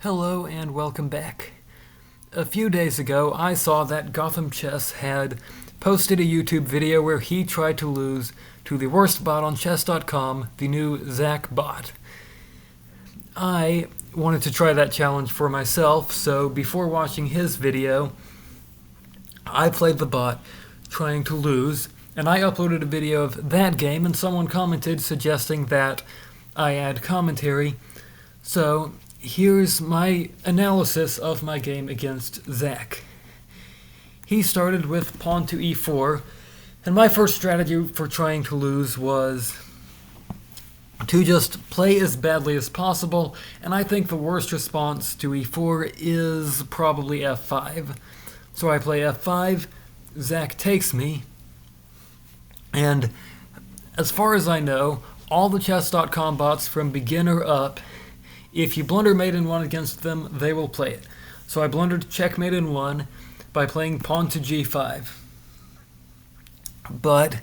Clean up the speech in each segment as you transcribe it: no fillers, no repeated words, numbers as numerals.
Hello and welcome back. A few days ago, I saw that Gotham Chess had posted a YouTube video where he tried to lose to the worst bot on chess.com, the new Zach bot. I wanted to try that challenge for myself, so before watching his video, I played the bot trying to lose, and I uploaded a video of that game, and someone commented suggesting that I add commentary. So here's my analysis of my game against Zach. He started with pawn to e4, and my first strategy for trying to lose was to just play as badly as possible, and I think the worst response to e4 is probably f5. So I play f5, Zach takes me, and as far as I know, all the chess.com bots from beginner up, if you blunder mate in one against them, they will play it. So I blundered checkmate in one by playing pawn to g5. But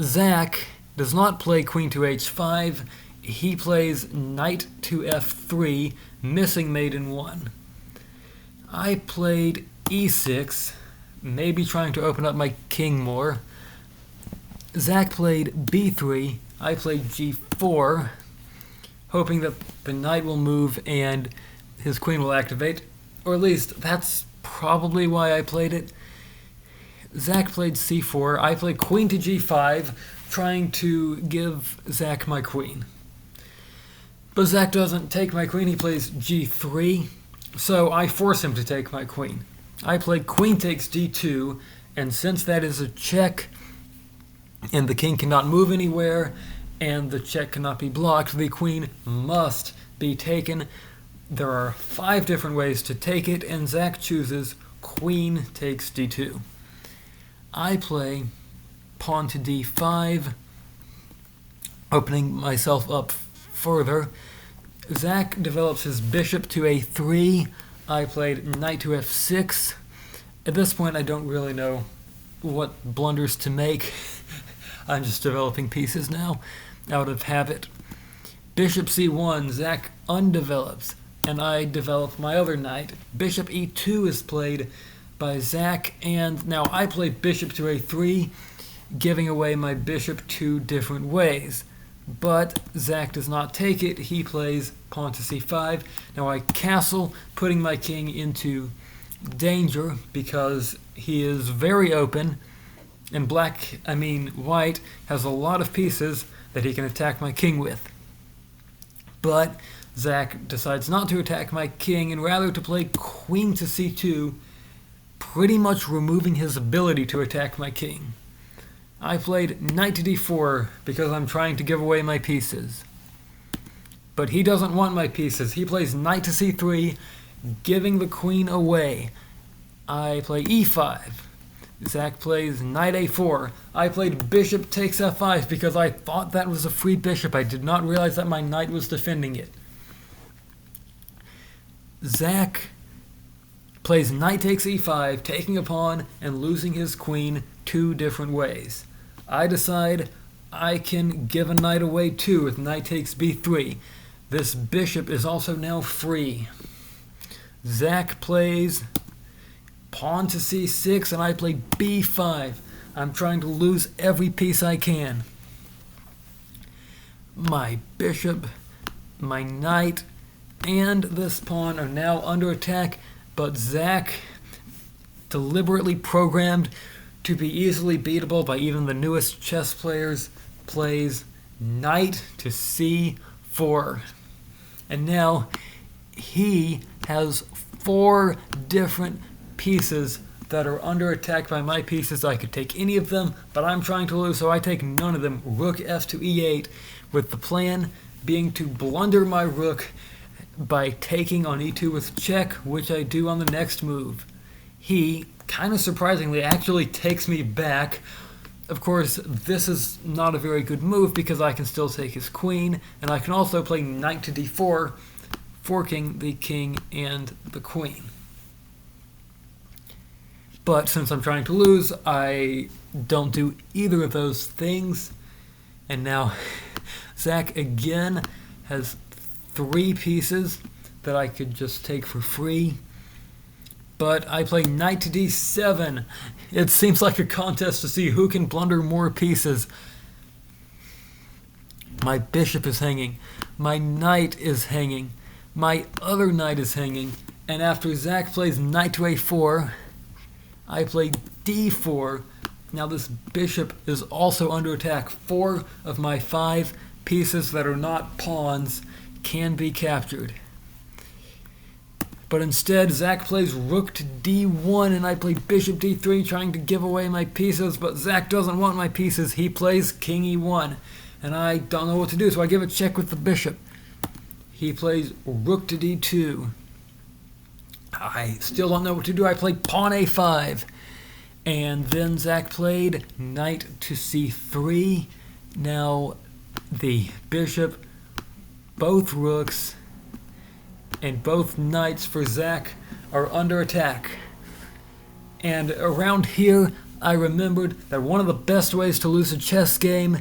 Zach does not play queen to h5. He plays knight to f3, missing mate in one. I played e6, maybe trying to open up my king more. Zach played b3. I played g4, hoping that the knight will move and his queen will activate, or at least that's probably why I played it. Zach played c4, I played queen to g5, trying to give Zach my queen. But Zach doesn't take my queen, he plays g3, so I force him to take my queen. I played queen takes d2, and since that is a check, and the king cannot move anywhere, and the check cannot be blocked, the queen must be taken. There are 5 different ways to take it, and Zach chooses queen takes d2. I play pawn to d5, opening myself up further. Zach develops his bishop to a3. I played knight to f6. At this point, I don't really know what blunders to make. I'm just developing pieces now, out of habit. Bishop c1, Zach undevelops, and I develop my other knight. Bishop e2 is played by Zach, and now I play bishop to a3, giving away my bishop 2 different ways. But Zach does not take it, he plays pawn to c5. Now I castle, putting my king into danger because he is very open, and white has a lot of pieces that he can attack my king with. But Zach decides not to attack my king and rather to play queen to c2, pretty much removing his ability to attack my king. I played knight to d4 because I'm trying to give away my pieces. But he doesn't want my pieces. He plays knight to c3, giving the queen away. I play e5. Zach plays knight a4. I played bishop takes f5 because I thought that was a free bishop. I did not realize that my knight was defending it. Zach plays knight takes e5, taking a pawn and losing his queen 2 different ways. I decide I can give a knight away too with knight takes b3. This bishop is also now free. Zach plays pawn to c6, and I play b5. I'm trying to lose every piece I can. My bishop, my knight, and this pawn are now under attack, but Zach, deliberately programmed to be easily beatable by even the newest chess players, plays knight to c4. And now he has 4 different pieces that are under attack by my pieces. I could take any of them, but I'm trying to lose, so I take none of them. Rook f to e8, with the plan being to blunder my rook by taking on e2 with check, which I do on the next move. He, kind of surprisingly, actually takes me back. Of course, this is not a very good move because I can still take his queen, and I can also play knight to d4, forking the king and the queen. But since I'm trying to lose, I don't do either of those things. And now Zach again has 3 pieces that I could just take for free. But I play knight to d7. It seems like a contest to see who can blunder more pieces. My bishop is hanging. My knight is hanging. My other knight is hanging. And after Zach plays knight to a4, I play d4. Now this bishop is also under attack. 4 of my 5 pieces that are not pawns can be captured. But instead, Zach plays rook to d1, and I play bishop d3, trying to give away my pieces, but Zach doesn't want my pieces. He plays king e1, and I don't know what to do, so I give a check with the bishop. He plays rook to d2. I still don't know what to do. I play pawn a5. And then Zach played knight to c3. Now the bishop, both rooks, and both knights for Zach are under attack. And around here, I remembered that one of the best ways to lose a chess game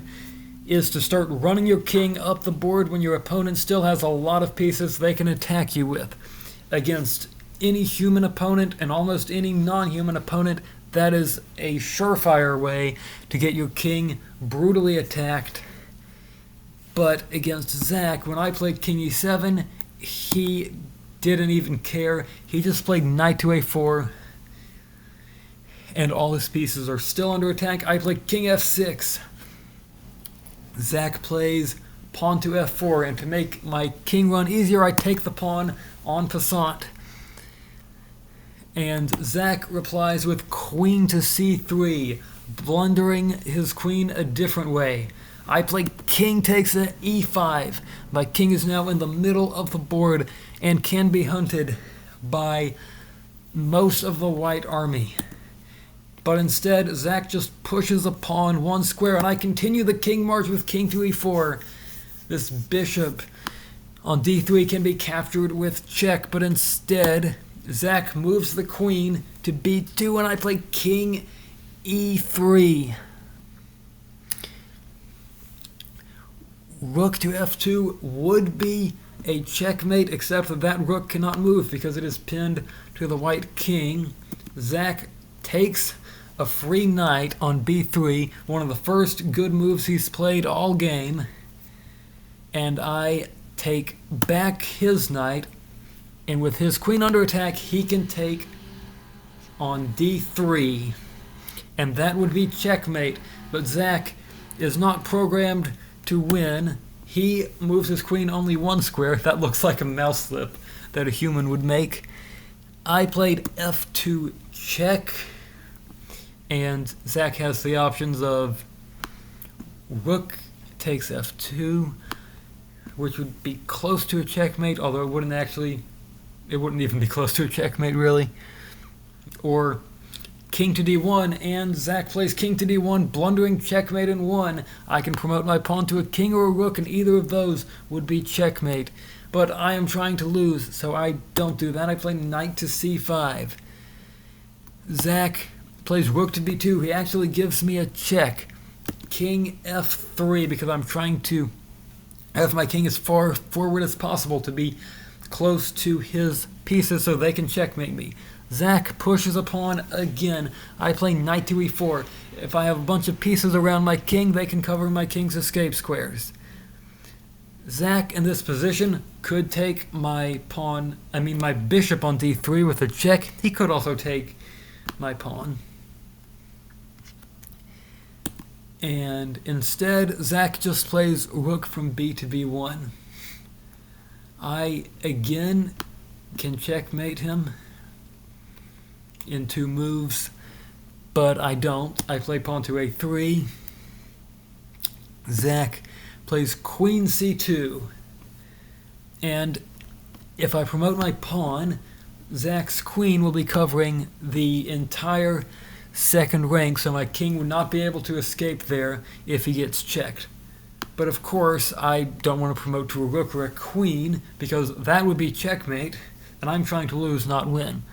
is to start running your king up the board when your opponent still has a lot of pieces they can attack you with. Against any human opponent and almost any non-human opponent, that is a surefire way to get your king brutally attacked. But against Zach, when I played king e7, he didn't even care. He just played knight to a4, and all his pieces are still under attack. I play king f6. Zach plays pawn to f4, and to make my king run easier, I take the pawn en passant. And Zach replies with queen to c3, blundering his queen a different way. I play king takes a e5. My king is now in the middle of the board and can be hunted by most of the white army. But instead, Zach just pushes a pawn 1 square, and I continue the king march with king to e4. This bishop on d3 can be captured with check, but instead Zach moves the queen to b2, and I play king e3. Rook to f2 would be a checkmate, except that that rook cannot move because it is pinned to the white king. Zach takes a free knight on b3, one of the first good moves he's played all game, and I take back his knight, and with his queen under attack, he can take on d3, and that would be checkmate. But Zach is not programmed to win. He moves his queen only 1 square. That looks like a mouse slip that a human would make. I played f2 check, and Zach has the options of rook takes f2, which would be close to a checkmate, although it wouldn't even be close to a checkmate really. Or king to d1, and Zach plays king to d1, blundering checkmate in 1. I can promote my pawn to a king or a rook, and either of those would be checkmate. But I am trying to lose, so I don't do that. I play knight to c5. Zach plays rook to b2. He actually gives me a check. King f3, because I'm trying to have my king as far forward as possible to be close to his pieces so they can checkmate me. Zach pushes a pawn again. I play knight to e4. If I have a bunch of pieces around my king, they can cover my king's escape squares. Zach in this position could take my bishop on d3 with a check. He could also take my pawn. And instead, Zach just plays rook from b to b1. I again can checkmate him in 2 moves, but I don't. I play pawn to a3. Zach plays queen c2. And if I promote my pawn, Zach's queen will be covering the entire second rank, so my king would not be able to escape there if he gets checked. But of course, I don't want to promote to a rook or a queen, because that would be checkmate, and I'm trying to lose, not win.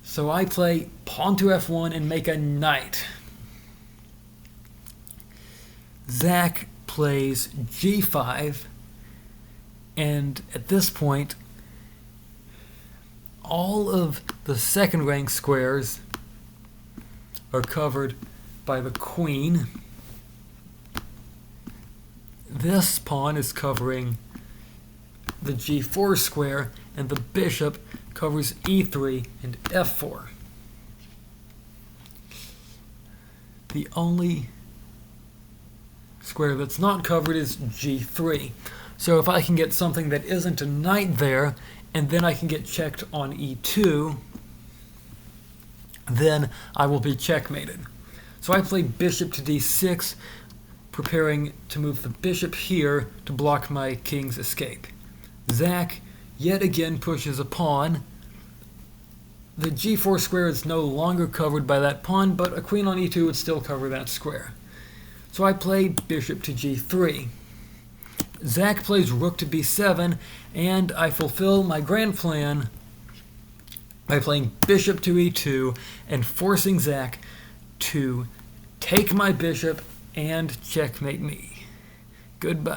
So I play pawn to f1 and make a knight. Zach plays g5, and at this point, all of the second rank squares are covered by the queen. This pawn is covering the g4 square, and the bishop covers e3 and f4. The only square that's not covered is g3. So if I can get something that isn't a knight there, and then I can get checked on e2, then I will be checkmated. So I play bishop to d6, preparing to move the bishop here to block my king's escape. Zach yet again pushes a pawn. The g4 square is no longer covered by that pawn, but a queen on e2 would still cover that square. So I play bishop to g3. Zach plays rook to b7, and I fulfill my grand plan by playing bishop to e2 and forcing Zach to take my bishop and checkmate me. Goodbye.